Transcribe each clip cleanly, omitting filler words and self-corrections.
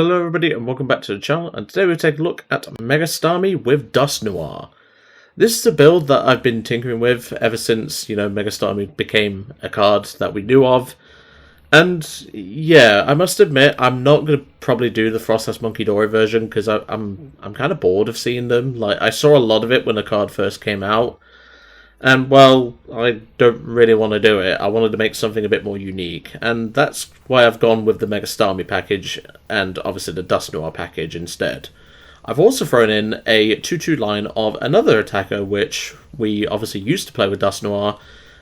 Hello everybody and welcome back to the channel, and today we'll take a look at Mega Starmie W Dusknoir. This is a build that I've been tinkering with ever since, Mega Starmie became a card that we knew of. And yeah, I must admit, I'm not going to probably do the Frostlass Munkidori version because I'm kind of bored of seeing them. Like, I saw a lot of it when the card first came out. And, well, I don't really want to do it. I wanted to make something a bit more unique. And that's why I've gone with the Mega Starmie package and obviously the Dusknoir package instead. I've also thrown in a 2-2 line of another attacker, which we obviously used to play with Dusknoir.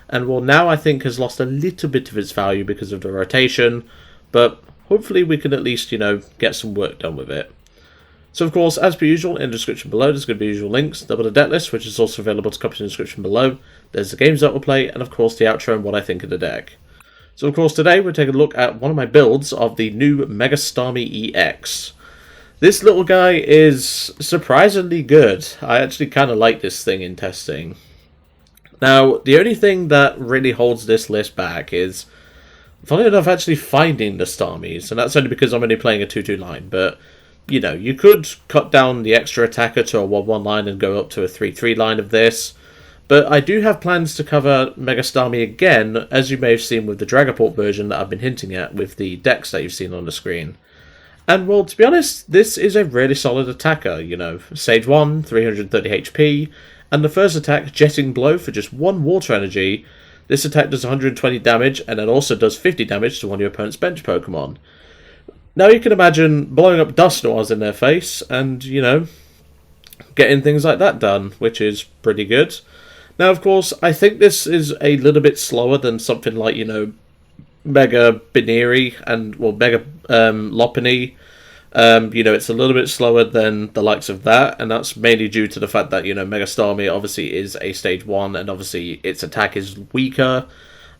And, well, now I think has lost a little bit of its value because of the rotation. But hopefully we can at least, get some work done with it. So, of course, as per usual, in the description below, there's going to be usual links. There'll be the deck list, which is also available to copy in the description below. There's the games that we'll play, and, of course, the outro and what I think of the deck. So, of course, today we're taking a look at one of my builds of the new Mega Starmie EX. This little guy is surprisingly good. I actually kind of like this thing in testing. Now, the only thing that really holds this list back is, funny enough, actually finding the Starmies, and that's only because I'm only playing a 2-2 line, but you could cut down the extra attacker to a 1-1 line and go up to a 3-3 line of this. But I do have plans to cover Mega Starmie again, as you may have seen with the Dragapult version that I've been hinting at with the decks that you've seen on the screen. And, well, to be honest, this is a really solid attacker, Stage 1, 330 HP, and the first attack, Jetting Blow, for just 1 water energy. This attack does 120 damage, and it also does 50 damage to one of your opponent's bench Pokemon. Now you can imagine blowing up Dusknoirs in their face and, getting things like that done, which is pretty good. Now, of course, I think this is a little bit slower than something like, Mega Buneary and, well, Mega Lopunny. It's a little bit slower than the likes of that, and that's mainly due to the fact that, Mega Starmie obviously is a Stage 1, and obviously its attack is weaker.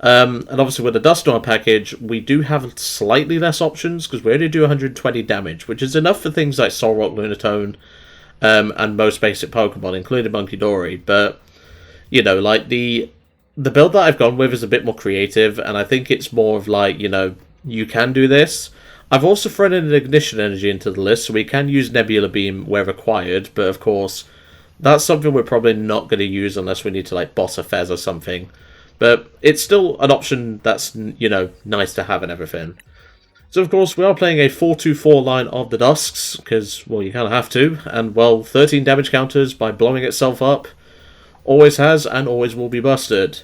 And obviously with the Dusknoir package, we do have slightly less options, because we only do 120 damage, which is enough for things like Solrock, Lunatone, and most basic Pokemon, including Munkidori. But, like, the build that I've gone with is a bit more creative, and I think it's more of like, you can do this. I've also thrown in an Ignition Energy into the list, so we can use Nebula Beam where required, but of course, that's something we're probably not going to use unless we need to, like, boss a Fez or something. But it's still an option that's, nice to have and everything. So, of course, we are playing a 4-2-4 line of the Dusks, because, well, you kind of have to. And, well, 13 damage counters by blowing itself up. Always has and always will be busted.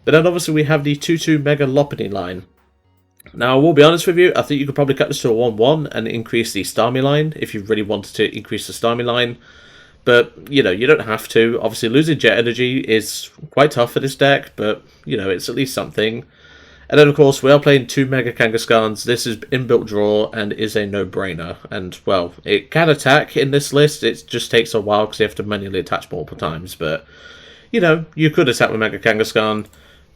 But then, obviously, we have the 2-2 Mega Lopunny line. Now, I will be honest with you, I think you could probably cut this to a 1-1 and increase the Starmie line, if you really wanted to increase the Starmie line. But, you don't have to. Obviously, losing Jet Energy is quite tough for this deck, but, it's at least something. And then, of course, we are playing 2 Mega Kangaskhan's. This is inbuilt draw and is a no-brainer. And, well, it can attack in this list. It just takes a while because you have to manually attach multiple times. But, you could attack with Mega Kangaskhan,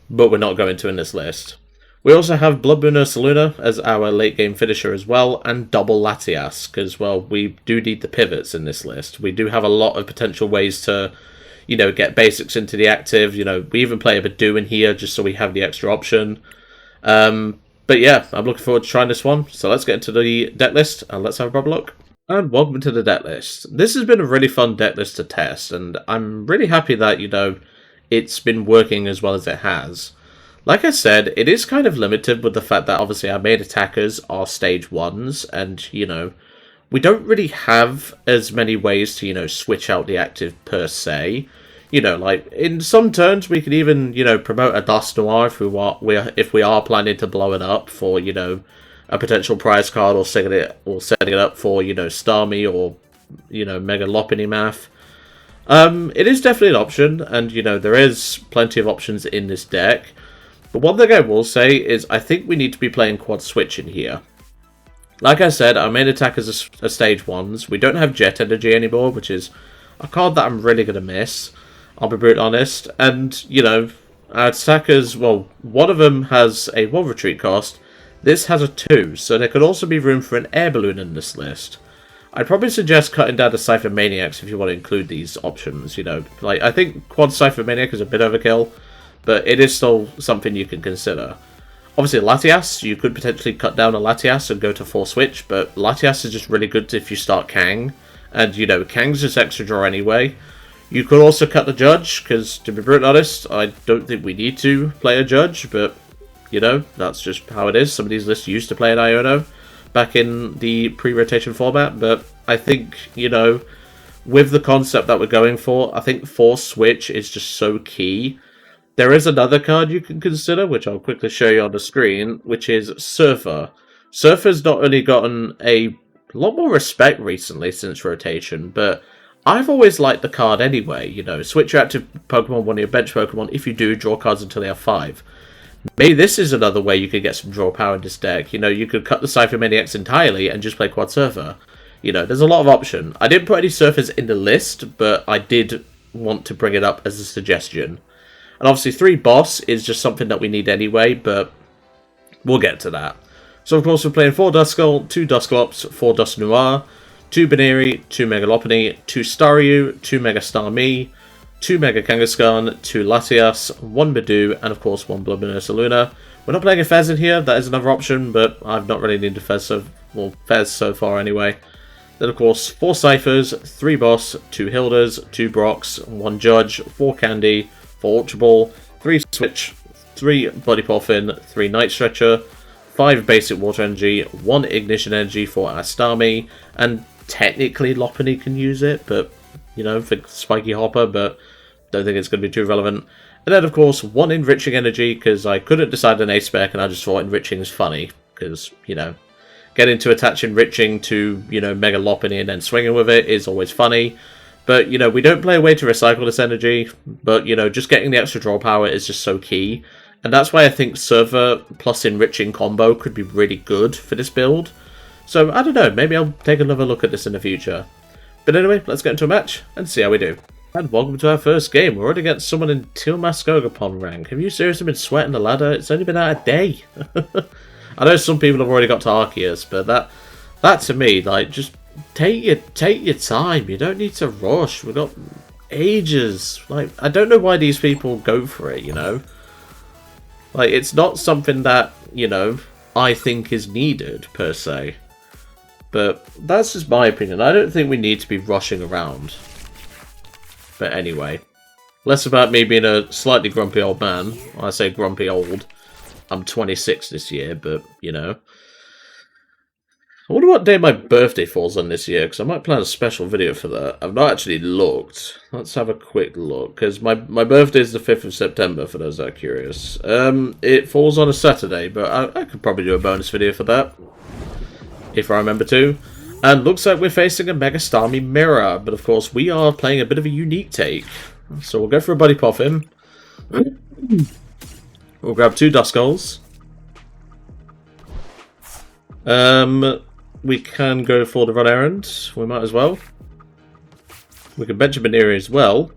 but we're not going to in this list. We also have Bloodmoon Ursaluna as our late-game finisher as well, and double Latias, because, well, we do need the pivots in this list. We do have a lot of potential ways to, get basics into the active. We even play a Budew in here just so we have the extra option. But yeah, I'm looking forward to trying this one. So let's get into the deck list, and let's have a proper look. And welcome to the deck list. This has been a really fun deck list to test, and I'm really happy that, it's been working as well as it has. Like I said, it is kind of limited with the fact that obviously our main attackers are Stage 1s, and, we don't really have as many ways to, switch out the active per se. Like, in some turns we could even, promote a Dusknoir if we are planning to blow it up for, a potential prize card, or setting it up for, Starmie or, Mega Lopunny math. It is definitely an option, and, there is plenty of options in this deck. But one thing I will say is I think we need to be playing quad switch in here. Like I said, our main attackers are Stage 1s. We don't have Jet Energy anymore, which is a card that I'm really going to miss. I'll be brutally honest. And, our attackers, well, one of them has a 1 retreat cost. This has a 2, so there could also be room for an air balloon in this list. I'd probably suggest cutting down to Ciphermaniacs if you want to include these options, Like, I think quad Ciphermaniac is a bit overkill, but it is still something you can consider. Obviously, Latias, you could potentially cut down a Latias and go to 4 Switch, but Latias is just really good if you start Kang. And, you know, Kang's just extra draw anyway. You could also cut the Judge, because, to be brutally honest, I don't think we need to play a Judge, but, you know, that's just how it is. Some of these lists used to play an Iono back in the pre-rotation format, but I think, you know, with the concept that we're going for, I think 4 Switch is just so key. There is another card you can consider, which I'll quickly show you on the screen, which is Surfer. Surfer's not only gotten a lot more respect recently since rotation, but I've always liked the card anyway. You know, switch your active Pokemon, one of your bench Pokemon, if you do, draw cards until they have 5. Maybe this is another way you could get some draw power in this deck. You know, you could cut the Ciphermaniacs entirely and just play Quad Surfer. You know, there's a lot of option. I didn't put any Surfers in the list, but I did want to bring it up as a suggestion. And obviously 3 Boss is just something that we need anyway, but we'll get to that. So of course we're playing 4 Duskull, 2 Dusklops, 4 Dusknoir, 2 Buneary, 2 Mega Lopunny, 2 Staryu, 2 Mega Starmie, 2 Mega Kangaskhan, 2 Latias, 1 Budew, and of course 1 Bloodmoon Ursaluna. We're not playing a Fez in here, that is another option, but I've not really needed Fez so far anyway. Then of course 4 Ciphers, 3 Boss, 2 Hildas, 2 Brocks, 1 Judge, 4 Candy, 4 Ultra Ball, 3 Switch, 3 Buddy Poffin, 3 Night Stretcher, 5 Basic Water Energy, 1 Ignition Energy for our Starmie, and technically Lopunny can use it, but, you know, for Spiky Hopper, but don't think it's going to be too relevant. And then, of course, 1 Enriching Energy, because I couldn't decide an A-Spec, and I just thought Enriching is funny, because, you know, getting to attach Enriching to, you know, Mega Lopunny and then swinging with it is always funny. But, you know, we don't play a way to recycle this energy, but, you know, just getting the extra draw power is just so key. And that's why I think Surfer plus Enriching combo could be really good for this build. So, I don't know, maybe I'll take another look at this in the future. But anyway, let's get into a match and see how we do. And welcome to our first game. We're already getting someone in Teal Mascogapon rank. Have you seriously been sweating the ladder? It's only been out a day. I know some people have already got to Arceus, but that to me, like, just take your time. You don't need to rush. We've got ages. Like, I don't know why these people go for it, you know? Like, it's not something that, you know, I think is needed, per se. But that's just my opinion. I don't think we need to be rushing around. But anyway, less about me being a slightly grumpy old man. When I say grumpy old, I'm 26 this year, but, you know. I wonder what day my birthday falls on this year, because I might plan a special video for that. I've not actually looked. Let's have a quick look, because my birthday is the 5th of September, for those that are curious. It falls on a Saturday, but I could probably do a bonus video for that, if I remember to. And looks like we're facing a Mega Starmie mirror, but of course we are playing a bit of a unique take. So we'll go for a Buddy Poffin. We'll grab 2 Duskulls. We can go for the run errand. We might as well. We can bench a Buneary as well.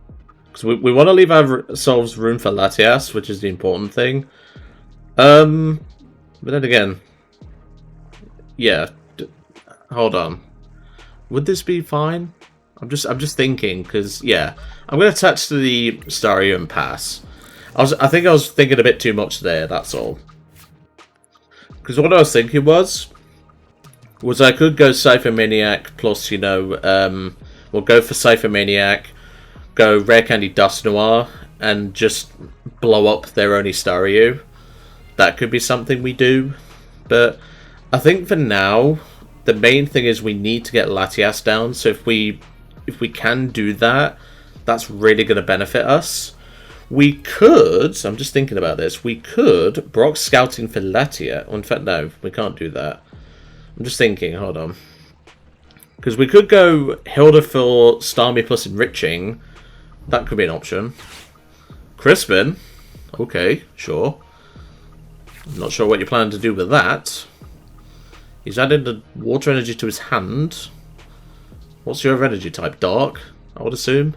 Because we want to leave ourselves room for Latias, which is the important thing. But then again... Yeah. Hold on. Would this be fine? I'm just thinking, because, yeah. I'm going to attach to the Staryu and pass. I think I was thinking a bit too much there, that's all. Because what I was thinking was I could go Ciphermaniac plus, you know, we'll go for Ciphermaniac, go Rare Candy Dusknoir, and just blow up their only Staryu. That could be something we do. But I think for now, the main thing is we need to get Latias down. So if we can do that, that's really going to benefit us. We could, I'm just thinking about this, we could Brock scouting for Latias. In fact, no, we can't do that. I'm just thinking, hold on. Because we could go Hilda for Starmie plus Enriching. That could be an option. Crispin. Okay, sure. I'm not sure what you're planning to do with that. He's added the water energy to his hand. What's your energy type? Dark, I would assume.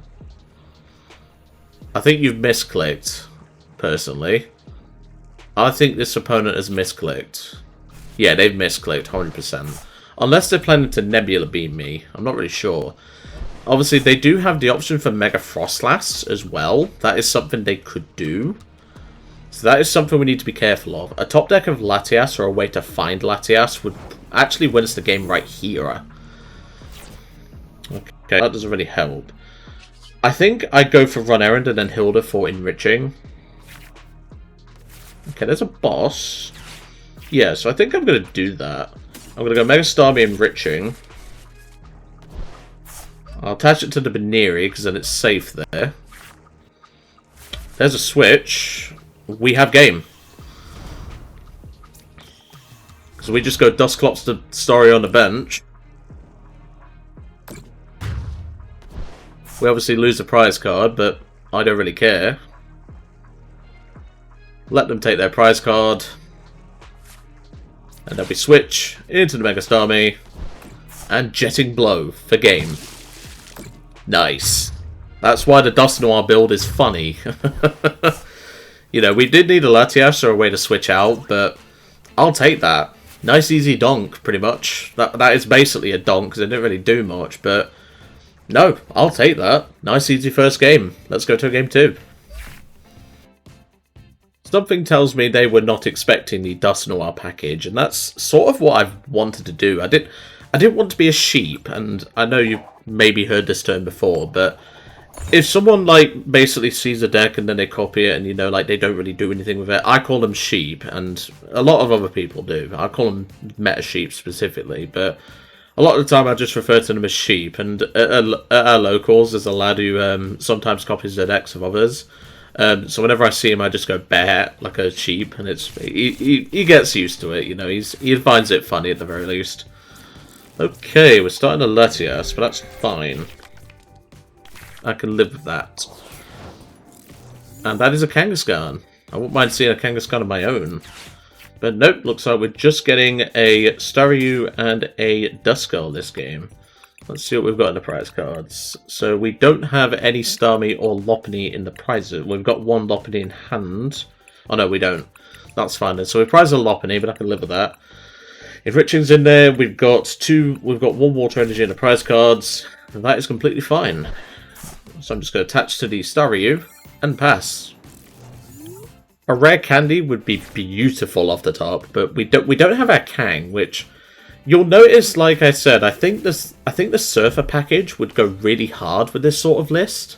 I think you've misclicked, personally. I think this opponent has misclicked. Yeah, they've misclicked, 100%. Unless they're planning to Nebula Beam me. I'm not really sure. Obviously, they do have the option for Mega Frostlass as well. That is something they could do. So that is something we need to be careful of. A top deck of Latias or a way to find Latias would actually win us the game right here. Okay, that doesn't really help. I think I'd go for Run Errand and then Hilda for Enriching. Okay, there's a boss. Yeah, so I think I'm going to do that. I'm going to go Mega Starmie Enriching. I'll attach it to the Buneary because then it's safe there. There's a switch. We have game. So we just go Dusclops to Staryu on the bench. We obviously lose the prize card, but I don't really care. Let them take their prize card. And then we switch into the Mega Starmie. And Jetting Blow for game. Nice. That's why the Dusknoir build is funny. You know, we did need a Latias or a way to switch out, but I'll take that. Nice easy donk, pretty much. That is basically a donk, because it didn't really do much, but no, I'll take that. Nice easy first game. Let's go to game 2. Something tells me they were not expecting the Dusknoir package, and that's sort of what I've wanted to do. I didn't want to be a sheep, and I know you've maybe heard this term before, but if someone, like, basically sees a deck and then they copy it and, you know, like, they don't really do anything with it, I call them sheep, and a lot of other people do. I call them meta sheep specifically, but a lot of the time I just refer to them as sheep, and at our locals, there's a lad who sometimes copies the decks of others. So whenever I see him, I just go bear like a sheep, and he gets used to it, you know, he finds it funny at the very least. Okay, we're starting a Latias, but that's fine. I can live with that. And that is a Kangaskhan. I wouldn't mind seeing a Kangaskhan of my own. But nope, looks like we're just getting a Staryu and a Duskull this game. Let's see what we've got in the prize cards. So we don't have any Starmie or Lopunny in the prizes. We've got one Lopunny in hand. Oh no, we don't. That's fine then. So we prize a Lopunny, but I can live with that. Enriching's in there. We've got one Water Energy in the prize cards. And that is completely fine. So I'm just going to attach to the Staryu and pass. A Rare Candy would be beautiful off the top, but we don't have our Kang, which you'll notice, like I said, I think the Surfer package would go really hard with this sort of list.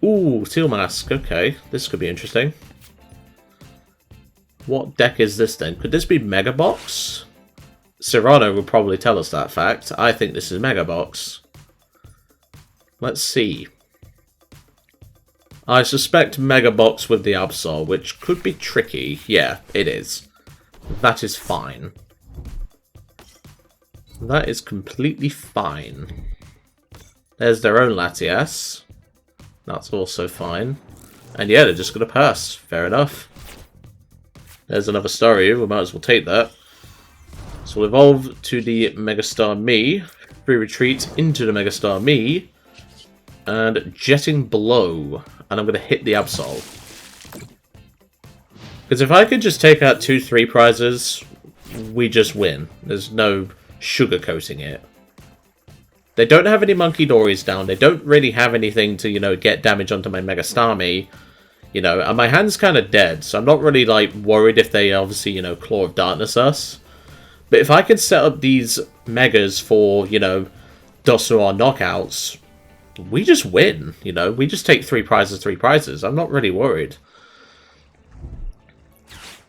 Ooh, Seal Mask. Okay, this could be interesting. What deck is this then? Could this be Mega Box? Serrano will probably tell us that fact. I think this is Mega Box. Let's see. I suspect Mega Box with the Absol, which could be tricky. Yeah, it is. That is fine. That is completely fine. There's their own Latias. That's also fine. And yeah, they're just going to pass. Fair enough. There's another Staryu. We might as well take that. So we'll evolve to the Mega Starmie. Free retreat into the Mega Starmie. And Jetting Blow. And I'm going to hit the Absol. Because if I could just take out 2-3 prizes, we just win. There's no sugarcoating it. They don't have any Monkey Dories down. They don't really have anything to, you know, get damage onto my Mega Starmie. You know, and my hand's kind of dead, so I'm not really, like, worried if they obviously, you know, Claw of Darkness us. But if I could set up these Megas for, you know, Dusknoir knockouts, we just win, you know. We just take 3 prizes. I'm not really worried.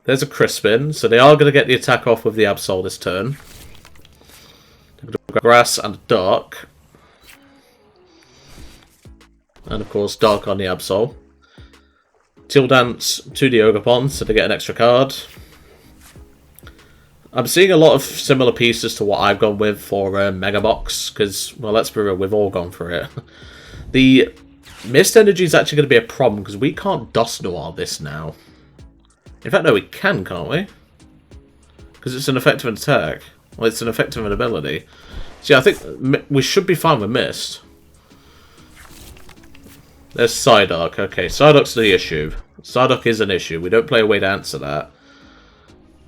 There's a Crispin, so they are going to get the attack off with the Absol this turn. Grass and Dark. And of course, Dark on the Absol. Teal Dance to the Ogerpon, so they get an extra card. I'm seeing a lot of similar pieces to what I've gone with for Mega Box, because, well, let's be real, we've all gone for it. The Mist Energy is actually going to be a problem, because we can't Dusknoir this now. In fact, no, we can, can't we? Because it's an effective attack. Well, it's an effective ability. So yeah, I think we should be fine with Mist. There's Psyduck. Okay, Psyduck's the issue. Psyduck is an issue. We don't play a way to answer that.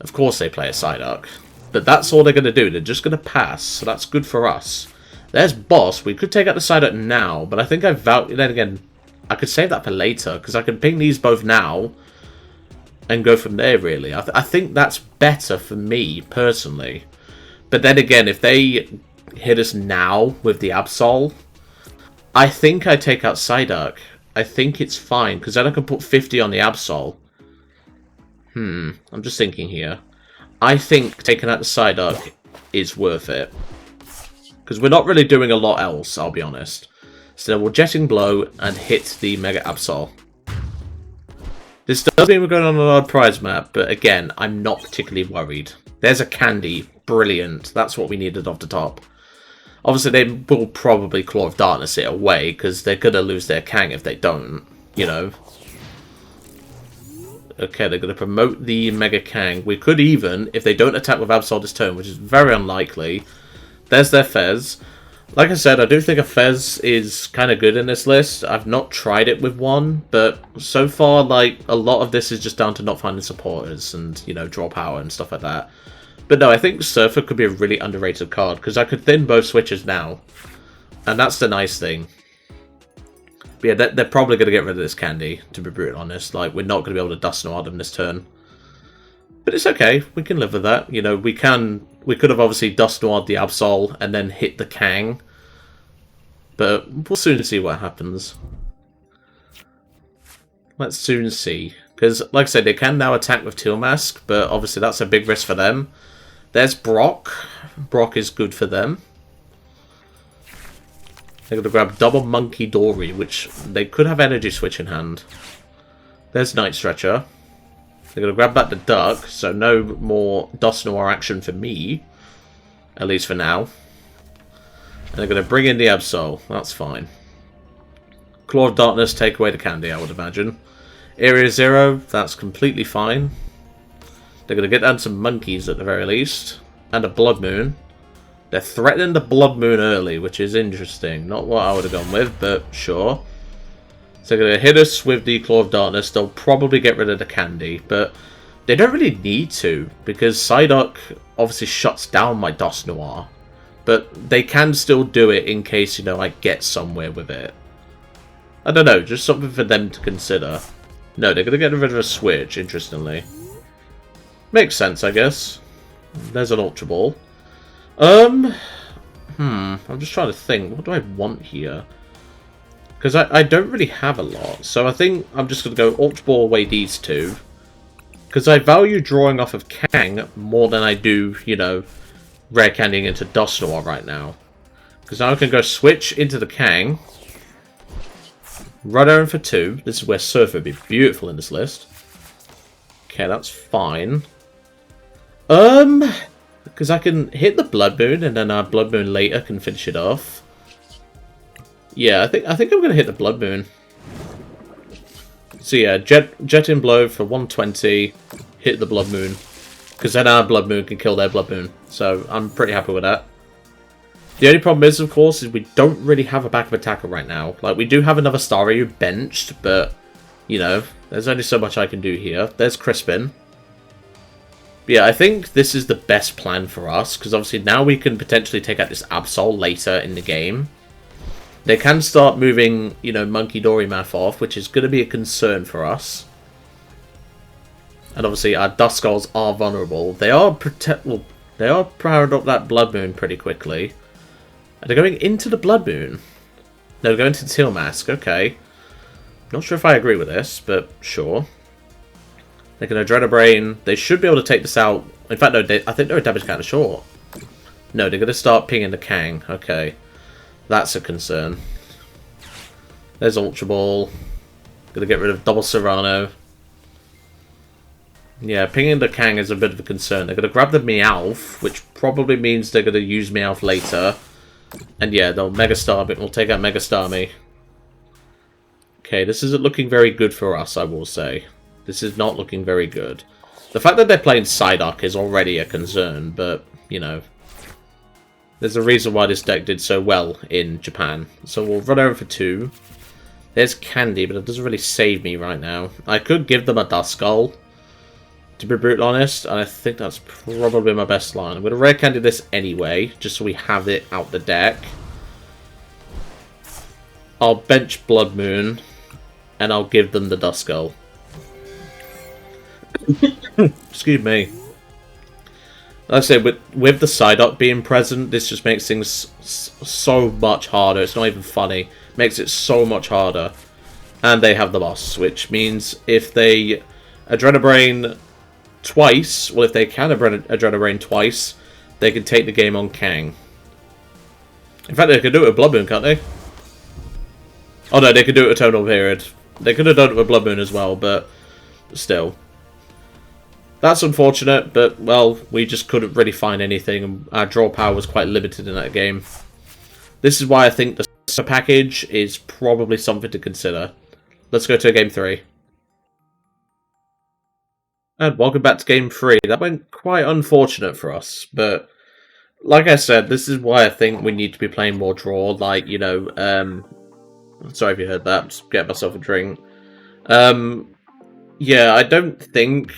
Of course they play a Psyduck. But that's all they're going to do. They're just going to pass. So that's good for us. There's Boss. We could take out the Psyduck now. But I think then again, I could save that for later. Because I can ping these both now. and go from there, really. I think that's better for me, personally. But then again, if they hit us now with the Absol, I think I take out Psyduck. I think it's fine, because then I can put 50 on the Absol. I'm just thinking here. I think taking out the Psyduck is worth it. Because we're not really doing a lot else, I'll be honest. So we'll Jetting Blow and hit the Mega Absol. This does mean we're going on an odd prize map, but again, I'm not particularly worried. There's a Candy. Brilliant. That's what we needed off the top. Obviously, they will probably Claw of Darkness it away, because they're going to lose their Kang if they don't, you know. Okay, they're going to promote the Mega Kang. We could even, if they don't attack with Absol this turn, which is very unlikely. There's their Fez. Like I said, I do think a Fez is kind of good in this list. I've not tried it with one, but so far, like, a lot of this is just down to not finding supporters and, you know, draw power and stuff like that. But no, I think Surfer could be a really underrated card, because I could thin both switches now. And that's the nice thing. But yeah, they're probably going to get rid of this Candy, to be brutally honest. Like, we're not going to be able to Dusknoir them this turn. But it's okay, we can live with that. You know, we could have obviously Dusknoired the Absol and then hit the Kang. But we'll soon see what happens. Let's soon see. Because, like I said, they can now attack with Teal Mask, but obviously that's a big risk for them. There's Brock. Brock is good for them. They're going to grab double Monkey Dory, which they could have Energy Switch in hand. There's Night Stretcher. They're going to grab back the Duck, so no more Dusknoir action for me. At least for now. And they're going to bring in the Absol. That's fine. Claw of Darkness, take away the Candy, I would imagine. Area 0, that's completely fine. They're going to get down some monkeys at the very least. And a Bloodmoon. They're threatening the Bloodmoon early, which is interesting. Not what I would have gone with, but sure. So they're going to hit us with the Claw of Darkness. They'll probably get rid of the Candy, but they don't really need to, because Psyduck obviously shuts down my Dusknoir. But they can still do it in case, you know, I get somewhere with it. I don't know, just something for them to consider. No, they're going to get rid of a Switch, interestingly. Makes sense, I guess. There's an Ultra Ball. I'm just trying to think. What do I want here? Because I don't really have a lot. So I think I'm just going to go Ultra Ball away these two. Because I value drawing off of Kang more than I do, you know, Rare Candying into Dusknoir right now. Because now I can go Switch into the Kang. Run Iron for 2. This is where Surfer would be beautiful in this list. Okay, that's fine. Because I can hit the Bloodmoon, and then our Bloodmoon later can finish it off. Yeah, I think I'm going to hit the Bloodmoon. So yeah, Jet in Blow for 120, hit the Bloodmoon. Because then our Bloodmoon can kill their Bloodmoon. So I'm pretty happy with that. The only problem is, of course, is we don't really have a backup attacker right now. Like, we do have another Staryu benched, but, you know, there's only so much I can do here. There's Crispin. But yeah, I think this is the best plan for us, because obviously now we can potentially take out this Absol later in the game. They can start moving, you know, Monkey Dory Math off, which is going to be a concern for us. And obviously our Duskulls are vulnerable. They are they are powered up that Bloodmoon pretty quickly. And they're going into the Bloodmoon. No, they're going to the Teal Mask, okay. Not sure if I agree with this, but sure. They're going to Dreadabrain. They should be able to take this out. In fact, no, I think they're a damage counter short. No, they're going to start pinging the Kang. Okay. That's a concern. There's Ultra Ball. Going to get rid of Double Serrano. Yeah, pinging the Kang is a bit of a concern. They're going to grab the Meowth, which probably means they're going to use Meowth later. And yeah, they'll Mega Starmie. We'll take out Mega Starmie. Okay, this isn't looking very good for us, I will say. This is not looking very good. The fact that they're playing Psyduck is already a concern, but, you know, there's a reason why this deck did so well in Japan. So we'll run over for 2. There's Candy, but it doesn't really save me right now. I could give them a Duskull, to be brutally honest, and I think that's probably my best line. I'm going to Rare Candy this anyway, just so we have it out the deck. I'll bench Bloodmoon, and I'll give them the Duskull. Excuse me. Like I said, with the Psyduck being present, this just makes things so much harder. It's not even funny. It makes it so much harder. And they have the boss, which means if they Adrenabrain twice, well, if they can Adrenabrain twice, they can take the game on Kang. In fact, they could do it with Bloodmoon, can't they? Oh no, they could do it with Tonal Period. They could have done it with Bloodmoon as well, but still. That's unfortunate, but, well, we just couldn't really find anything, and our draw power was quite limited in that game. This is why I think the package is probably something to consider. Let's go to Game 3. And welcome back to Game 3. That went quite unfortunate for us, but like I said, this is why I think we need to be playing more draw, like, you know, sorry if you heard that, just get myself a drink. Yeah, I don't think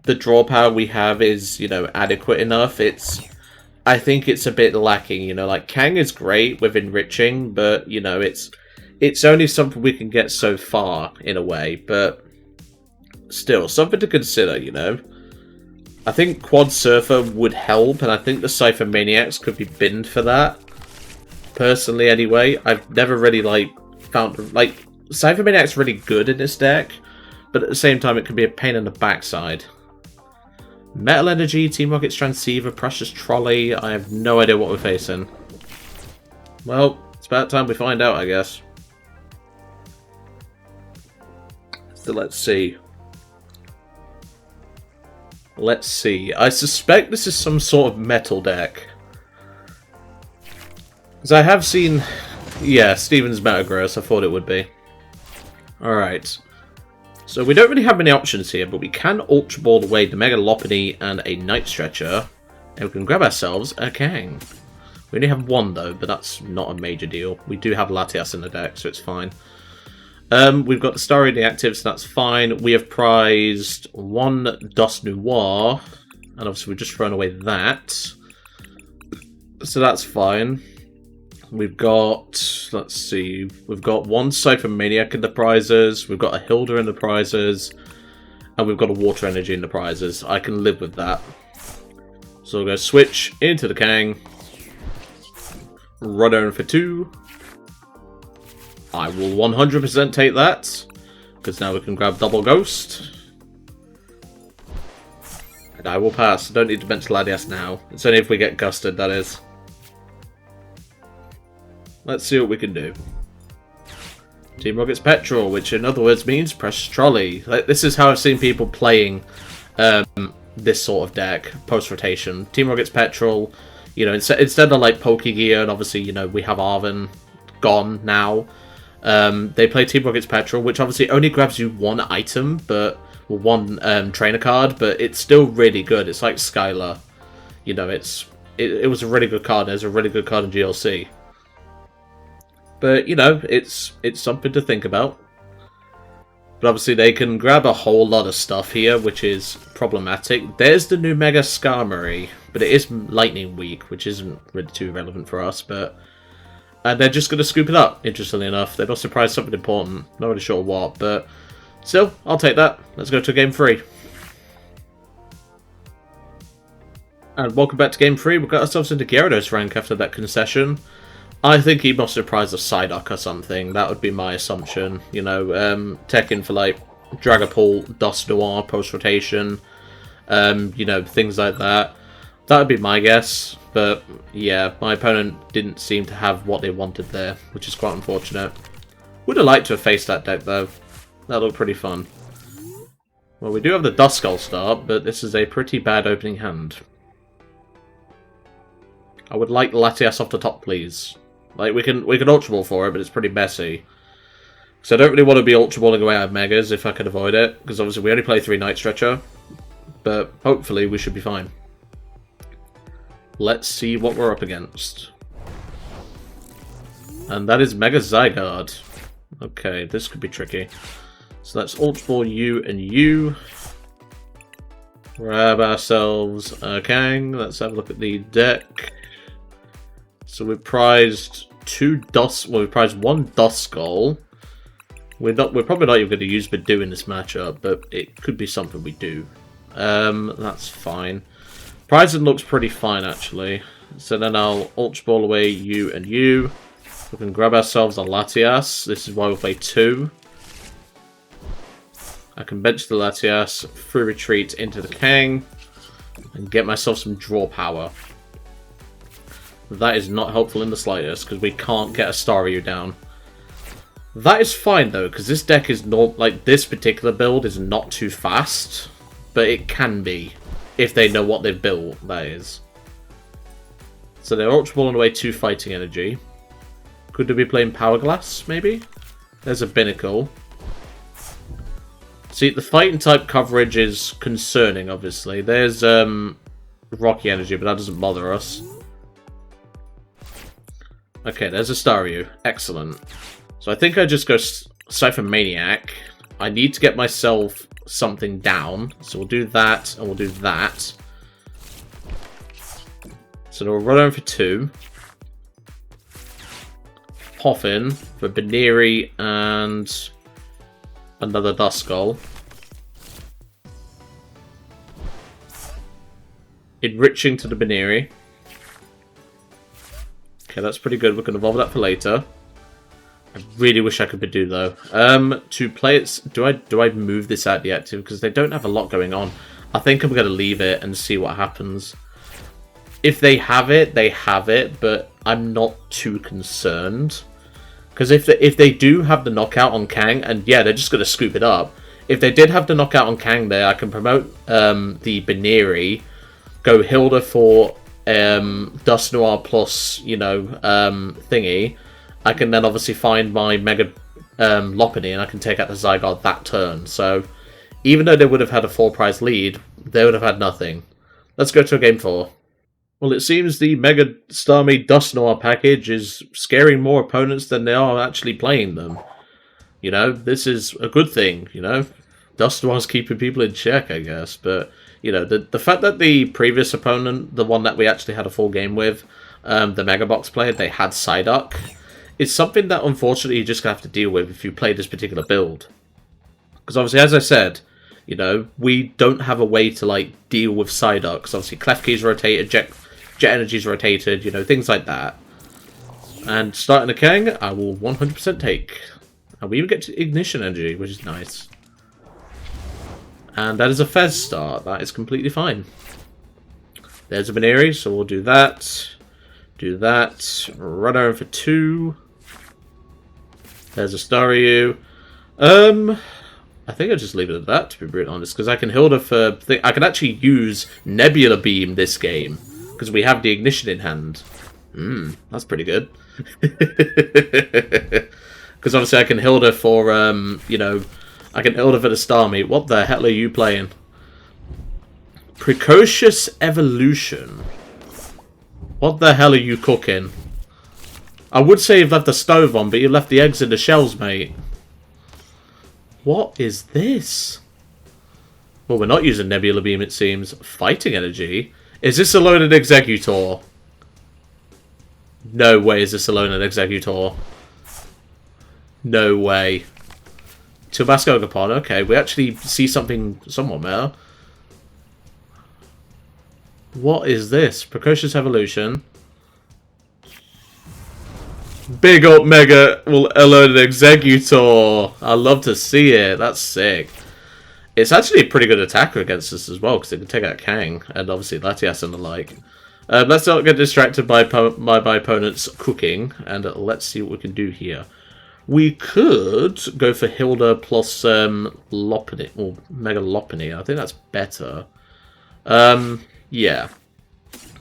the draw power we have is, you know, adequate enough. I think it's a bit lacking, you know, like Kang is great with enriching, but, you know, it's only something we can get so far, in a way, but still, something to consider, you know. I think Quad Surfer would help, and I think the Ciphermaniacs could be binned for that. Personally, anyway, I've never really, like, found, like, Ciphermaniac's really good in this deck, but at the same time, it can be a pain in the backside. Metal Energy, Team Rocket's Transceiver, Precious Trolley. I have no idea what we're facing. Well, it's about time we find out, I guess. So let's see. Let's see. I suspect this is some sort of metal deck. Because I have seen... Yeah, Steven's Metagross. I thought it would be. Alright. So we don't really have many options here, but we can Ultra Ball away the Mega Lopunny and a Night Stretcher, and we can grab ourselves a Kang. We only have one though, but that's not a major deal. We do have Latias in the deck, so it's fine. We've got the Staryu inactive, so that's fine. We have prized one Dusknoir, and obviously we've just thrown away that. So that's fine. We've got, let's see, we've got one Ciphermaniac in the prizes, we've got a Hilda in the prizes, and we've got a Water Energy in the prizes. I can live with that. So we'll go switch into the Kang, run over for 2. I will 100% take that, because now we can grab Double Ghost. And I will pass. I don't need to bench Latias now. It's only if we get gusted, that is. Let's see what we can do. Team Rocket's Petrol, which in other words means Precious Trolley. Like, this is how I've seen people playing this sort of deck, post-rotation. Team Rocket's Petrol, you know, instead of like Pokegear, and obviously, you know, we have Arven gone now. They play Team Rocket's Petrol, which obviously only grabs you one item, but well, one trainer card, but it's still really good. It's like Skylar. You know, it was a really good card. There's a really good card in GLC. But, you know, it's something to think about. But obviously they can grab a whole lot of stuff here, which is problematic. There's the new Mega Starmie, but it is Lightning Weak, which isn't really too relevant for us. But and they're just going to scoop it up, interestingly enough. They must surprise something important. Not really sure what, but still, I'll take that. Let's go to Game 3. And welcome back to Game 3. We've got ourselves into Gyarados rank after that concession. I think he must have prized a Psyduck or something. That would be my assumption. You know, teching for like Dragapult, Dusknoir, post-rotation, you know, things like that. That would be my guess. But yeah, my opponent didn't seem to have what they wanted there, which is quite unfortunate. Would have liked to have faced that deck though. That looked pretty fun. Well, we do have the Duskull start, but this is a pretty bad opening hand. I would like Latias off the top, please. Like, we can Ultra Ball for it, but it's pretty messy. So I don't really want to be Ultra Balling away our Megas if I can avoid it, because obviously we only play 3 Night Stretcher. But hopefully we should be fine. Let's see what we're up against. And that is Mega Zygarde. Okay, this could be tricky. So let's Ultra Ball you and you. Grab ourselves a Kang. Let's have a look at the deck. So we prized one Duskull. We're probably not even going to use Budew in this matchup, but it could be something we do. That's fine. Prison looks pretty fine, actually. So then I'll Ultra Ball away you and you. We can grab ourselves a Latias. This is why we'll play 2. I can bench the Latias, free retreat into the Kang, and get myself some draw power. That is not helpful in the slightest, because we can't get a Staryu down. That is fine, though, because this deck is not, like, this particular build is not too fast, but it can be, if they know what they've built, that is. So they're Ultra Balling away 2 Fighting Energy. Could they be playing Power Glass, maybe? There's a Binnacle. See, the Fighting type coverage is concerning, obviously. There's Rocky Energy, but that doesn't bother us. Okay, there's a Staryu. Excellent. So I think I just go Ciphermaniac. I need to get myself something down. So we'll do that, and we'll do that. So we'll run over for 2. Poffin for Buneary and another Duskull. Enriching to the Buneary. Okay, that's pretty good. We can evolve that for later. I really wish I could Budew though. To play it, do I move this out the active because they don't have a lot going on. I think I'm gonna leave it and see what happens. If they have it, they have it, but I'm not too concerned. Because if they do have the knockout on Kang, and yeah, they're just going to scoop it up. If they did have the knockout on Kang there, I can promote the Buneary, go Hilda for Dusknoir plus, you know, thingy. I can then obviously find my Mega Lopunny, and I can take out the Zygarde that turn. So, even though they would have had a 4-prize lead, they would have had nothing. Let's go to game 4. Well, it seems the Mega Starmie Dusknoir package is scaring more opponents than they are actually playing them. You know, this is a good thing, you know. Dusknoir's keeping people in check, I guess. But, you know, the fact that the previous opponent, the one that we actually had a full game with, the Mega Box player, they had Psyduck, is something that unfortunately you just have to deal with if you play this particular build. Because obviously, as I said, you know, we don't have a way to, like, deal with Psyduck. Because obviously Klefki's rotated, Jet Energy's rotated, you know, things like that. And starting a Kang, I will 100% take. And we even get to Ignition Energy, which is nice. And that is a Fez start. That is completely fine. There's a Buneary, so we'll do that. Do that. Run over for 2. There's a Staryu. I think I'll just leave it at that, to be brutally honest, because I can Hilda for... I can actually use Nebula Beam this game, because we have the Ignition in hand. That's pretty good. Because obviously I can Hilda for, you know, I can Hilda for the Starmie. What the hell are you playing? Precocious Evolution. What the hell are you cooking? I would say you've left the stove on, but you left the eggs in the shells, mate. What is this? Well, we're not using Nebula Beam, it seems. Fighting Energy? Is this a loaded Executor? No way is this a loaded Executor. No way. Tabasco Gapon, okay. We actually see something somewhat better. What is this? Precocious Evolution. Big up Mega will load an Executor. I love to see it. That's sick. It's actually a pretty good attacker against us as well, because it can take out Kang and obviously Latias and the like. Let's not get distracted by my opponent's cooking, and let's see what we can do here. We could go for Hilda plus Lopunny, or Mega Lopunny. I think that's better. Yeah.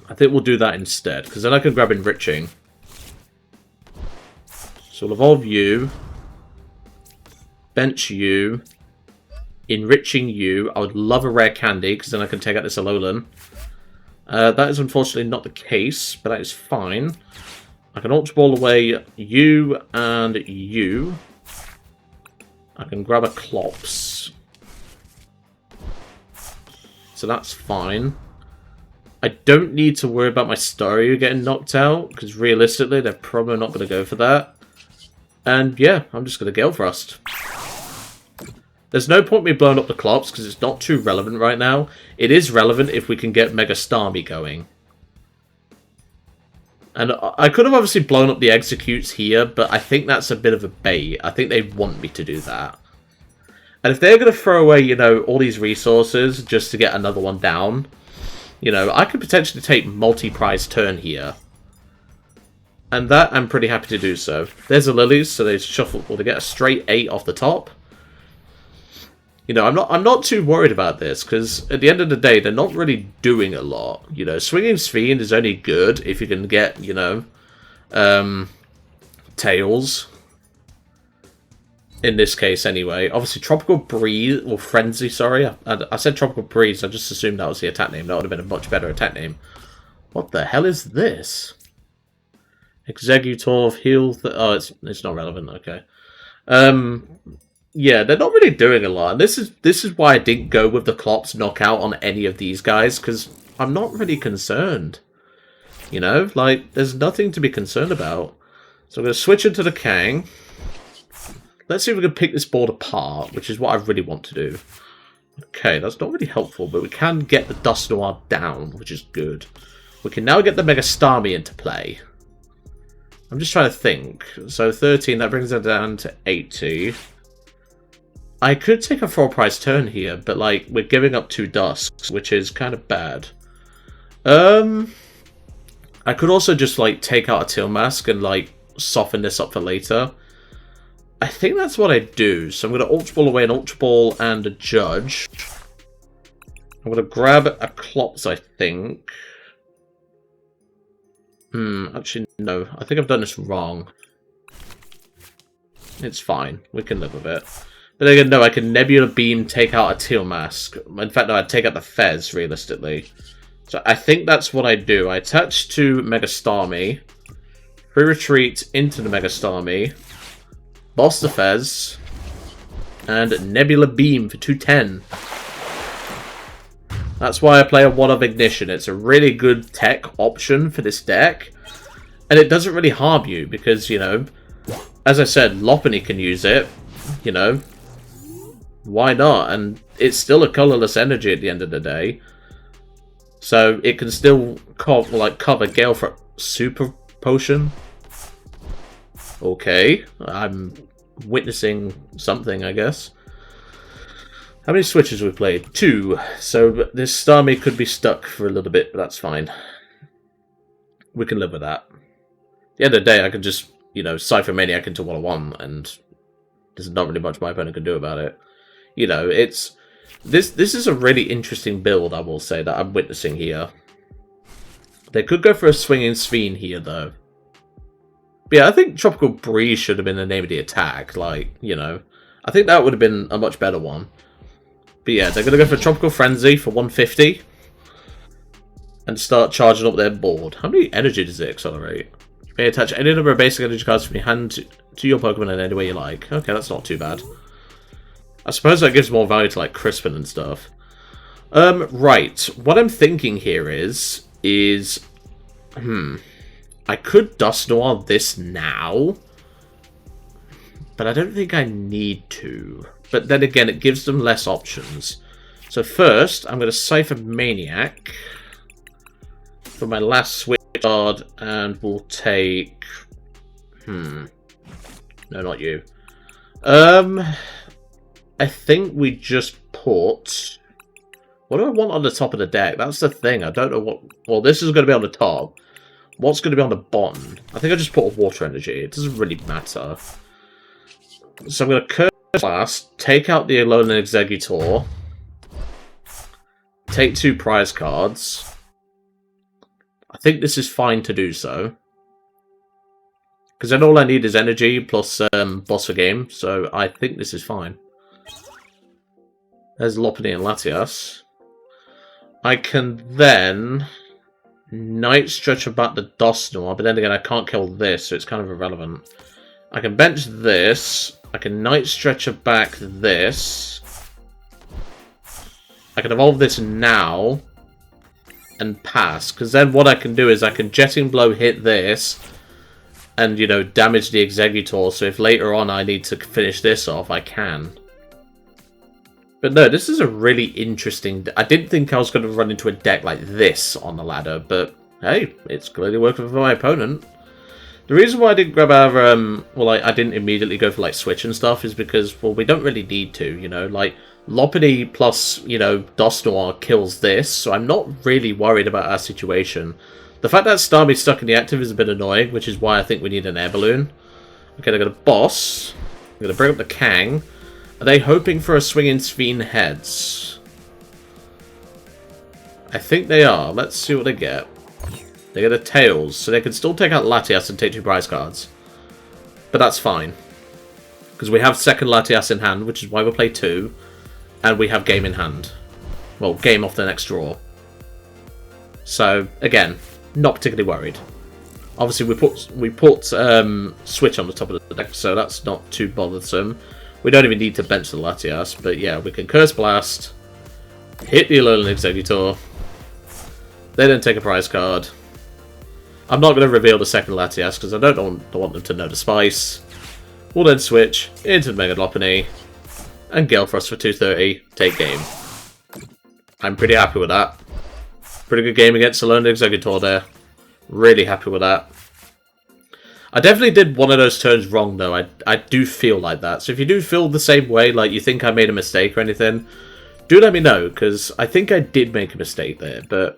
I think we'll do that instead, because then I can grab Enriching. So we'll evolve you, bench you, Enriching you. I would love a Rare Candy, because then I can take out this Alolan. That is unfortunately not the case, but that is fine. I can Ultra Ball away you and you. I can grab a Clops. So that's fine. I don't need to worry about my Staryu getting knocked out, because realistically they're probably not going to go for that. And yeah, I'm just going to Gale Thrust. There's no point me blowing up the Clops because it's not too relevant right now. It is relevant if we can get Mega Starmie going. And I could have obviously blown up the Executes here, but I think that's a bit of a bait. I think they want me to do that. And if they're going to throw away, you know, all these resources just to get another one down, you know, I could potentially take multi-prize turn here. And that, I'm pretty happy to do so. There's the Lilies, so they shuffle, well, they get a straight 8 off the top. You know, I'm not too worried about this, because at the end of the day, they're not really doing a lot. You know, Swinging Fiend is only good if you can get, you know, Tails. In this case, anyway. Obviously, Tropical Breeze, or Frenzy, sorry. I said Tropical Breeze, I just assumed that was the attack name. That would have been a much better attack name. What the hell is this? Executor, Heal... oh, it's not relevant, okay. Yeah, they're not really doing a lot. And this is why I didn't go with the Clops knockout on any of these guys, because I'm not really concerned. You know, like, there's nothing to be concerned about. So I'm going to switch into the Kang. Let's see if we can pick this board apart, which is what I really want to do. Okay, that's not really helpful, but we can get the Dusknoir down, which is good. We can now get the Mega Starmie into play. I'm just trying to think. So 13, that brings it down to 80. I could take a 4-prize turn here, but like we're giving up 2 Dusks, which is kind of bad. I could also just like take out a Teal Mask and like soften this up for later. I think that's what I do. So I'm going to Ultra Ball away an Ultra Ball and a Judge. I'm going to grab a Clops, I think. Actually, no. I think I've done this wrong. It's fine. We can live with it. But again, no, I can Nebula Beam, take out a Teal Mask. In fact, no, I'd take out the Fez, realistically. So I think that's what I do. I attach to Mega Starmie. Free Retreat into the Mega Starmie. Boss the Fez. And Nebula Beam for 210. That's why I play a One of Ignition. It's a really good tech option for this deck. And it doesn't really harm you because, you know, as I said, Lopunny can use it. You know, why not? And it's still a colorless energy at the end of the day. So it can still cover Gale for Super Potion. Okay, I'm witnessing something, I guess. How many switches we played? 2. So this Starmie could be stuck for a little bit, but that's fine. We can live with that. At the end of the day, I can just, you know, Ciphermaniac into 101, and there's not really much my opponent can do about it. You know, it's... This is a really interesting build, I will say, that I'm witnessing here. They could go for a Swinging Fiend here, though. But yeah, I think Tropical Breeze should have been the name of the attack. Like, you know, I think that would have been a much better one. But yeah, they're going to go for Tropical Frenzy for 150. And start charging up their board. How many energy does it accelerate? You may attach any number of basic energy cards from your hand to your Pokemon in any way you like. Okay, that's not too bad. I suppose that gives more value to, like, Crispin and stuff. Right. What I'm thinking here is... I could Dusknoir this now. But I don't think I need to. But then again, it gives them less options. So first, I'm going to Ciphermaniac for my last switch card, and we'll take... No, not you. I think we just put... What do I want on the top of the deck? That's the thing. I don't know what... Well, this is going to be on the top. What's going to be on the bottom? I think I just put a Water Energy. It doesn't really matter. So I'm going to Curse Blast, take out the Alolan Executor, take 2 prize cards. I think this is fine to do so. Because then all I need is energy plus boss for game, so I think this is fine. There's Lopunny and Latias. I can then Night Stretcher back the Dusknoir, but then again I can't kill this, so it's kind of irrelevant. I can bench this. I can Night Stretcher back this. I can evolve this now and pass, because then what I can do is I can Jetting Blow hit this and, you know, damage the Executor, so if later on I need to finish this off, I can. But no, this is a really interesting... I didn't think I was going to run into a deck like this on the ladder, but hey, it's clearly working for my opponent. The reason why I didn't grab our... well, I didn't immediately go for, like, Switch and stuff is because, well, we don't really need to, you know? Like, Lopunny plus, you know, Dusknoir kills this, so I'm not really worried about our situation. The fact that Starmie's stuck in the active is a bit annoying, which is why I think we need an air balloon. Okay, they're going to boss. I'm going to bring up the Kang. Are they hoping for a swinging Sveen heads? I think they are. Let's see what they get. They get a Tails, so they can still take out Latias and take 2 prize cards. But that's fine. Because we have second Latias in hand, which is why we'll play 2. And we have game in hand. Well, game off the next draw. So, again, not particularly worried. Obviously, we put Switch on the top of the deck, so that's not too bothersome. We don't even need to bench the Latias, but yeah, we can Curse Blast, hit the Alolan Executor, they then take a prize card. I'm not going to reveal the second Latias because I don't want them to know the spice. We'll then switch into the Mega Lopunny and Gale Frost for 230, take game. I'm pretty happy with that. Pretty good game against Alolan Executor there. Really happy with that. I definitely did one of those turns wrong, though. I do feel like that. So if you do feel the same way, like you think I made a mistake or anything, do let me know, because I think I did make a mistake there. But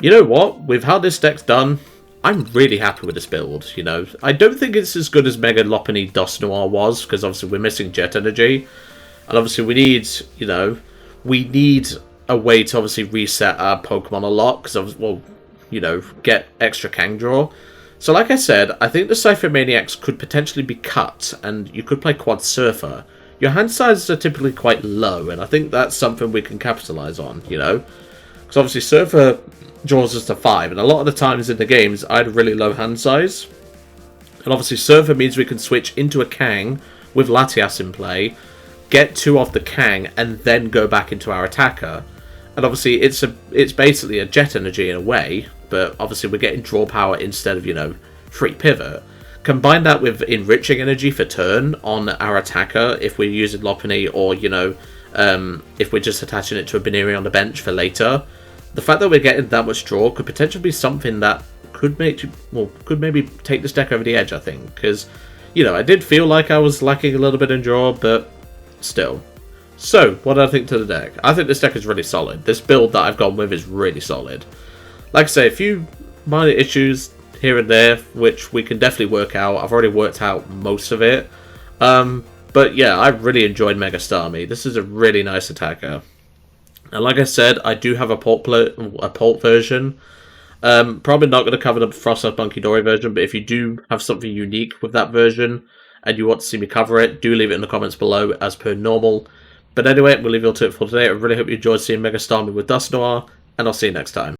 you know what? With how this deck's done, I'm really happy with this build, you know. I don't think it's as good as Mega Lopunny Dusknoir was, because obviously we're missing Jet Energy. And obviously we need, you know, we need a way to obviously reset our Pokemon a lot, because, well, you know, get extra Kang draw. So like I said, I think the Ciphermaniacs could potentially be cut, and you could play Quad Surfer. Your hand sizes are typically quite low, and I think that's something we can capitalize on, you know? Because obviously Surfer draws us to 5, and a lot of the times in the games, I had a really low hand size. And obviously Surfer means we can switch into a Kang with Latias in play, get 2 off the Kang, and then go back into our attacker. And obviously it's basically a Jet Energy in a way, but obviously we're getting draw power instead of, you know, free pivot. Combine that with Enriching Energy for turn on our attacker if we're using Lopunny, or, you know, if we're just attaching it to a Buneary on the bench for later. The fact that we're getting that much draw could potentially be something that could make, well, could maybe take this deck over the edge, I think. Because, you know, I did feel like I was lacking a little bit in draw, but still. So, what do I think to the deck? I think this deck is really solid. This build that I've gone with is really solid. Like I say, a few minor issues here and there, which we can definitely work out. I've already worked out most of it. But yeah, I really enjoyed Mega Starmie. This is a really nice attacker. And like I said, I do have a pulp version. Probably not going to cover the Frosted Monkey Dory version, but if you do have something unique with that version and you want to see me cover it, do leave it in the comments below as per normal. But anyway, we'll leave it all to it for today. I really hope you enjoyed seeing Mega Starmie with Dusknoir, and I'll see you next time.